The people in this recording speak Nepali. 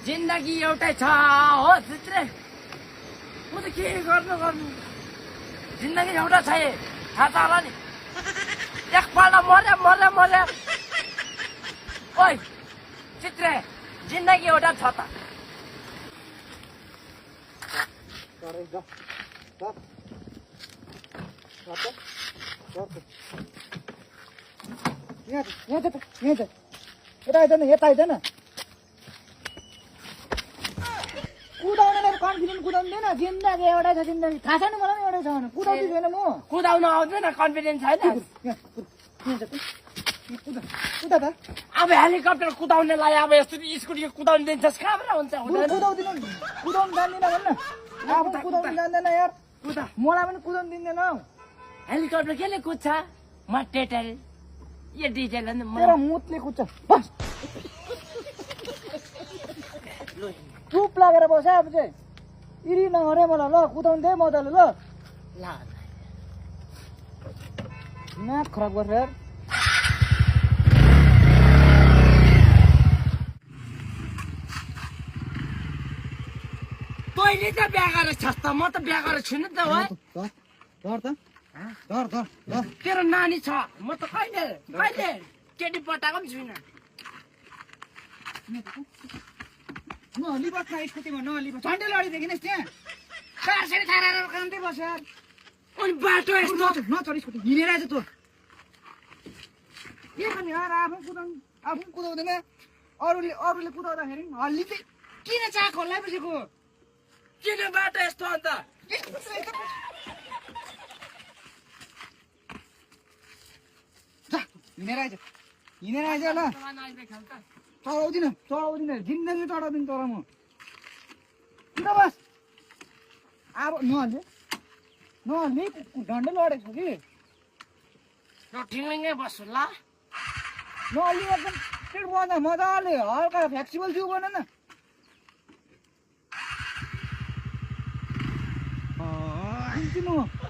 जिन्दगी एउटै छ हो चित्रे म त के गर्नु जिन्दगी एउटा छ थाहा छ होला नि एकपल्ट मर्या ओइ चित्रे जिन्दगी एउटा छ त यता आइदैन कुदाउनेलाई कन्फिडेन्ट कुदाउँदैन जिन्दगी एउटै छ जिन्दगी थाहा छैन मलाई एउटै छ भने कुदाउँदै छैन म कुदाउन आउँदैन कन्फिडेन्स छैन कुदा त अब हेलिकप्टर कुदाउनेलाई अब यस्तो स्कुटी कुदाउनु दिन्छस् कहाँबाट हुन्छ कुदाउनु जान्दिनँ भन्न अब कुदाउनु जान्दैन यार कुदा मलाई पनि कुदाउनु दिँदैन हौ हेलिकप्टर केले कुद्छ म टेटल यो डिजेल तेरो मुतले कुद्छ बस चुप लागेर बस अब चाहिँ इरी नहरे मलाई ल कुदाउनु दे मजाले ल नाक खराब गरेर तैँले त बिहा गरेर छस् त म त बिहा गरेर छुइनँ त हो तेरो नानी छ म त कहिले केटी पटाएको पनि छुइनँ नलिबस स्कुटीमा नलिबस झन्डै लडिदेखि नै त्यहाँ कारसेरी थारेर कान्दै बस यार अनि बाटो यस्तो नचढ स्कुटी हिँडेर आएछ तँ के गर्ने यार आफू कुदाउँदैन अरूले कुदाउँदाखेरि हल्ली चाहिँ किन चाक हल्लाइ बसेको किन बाटो यस्तो अन्त हिँडेर आइज ल चढाउँदिन जिन्दगी चढाउँदिन तर म किन बस अब नहल्ने झन्डै लडेको छु कि ठिङ्गै बस्छु ल नहल्ने एकदम सिट बन्दा मजाले हल्का फ्लेक्सिबल जिउ बन न म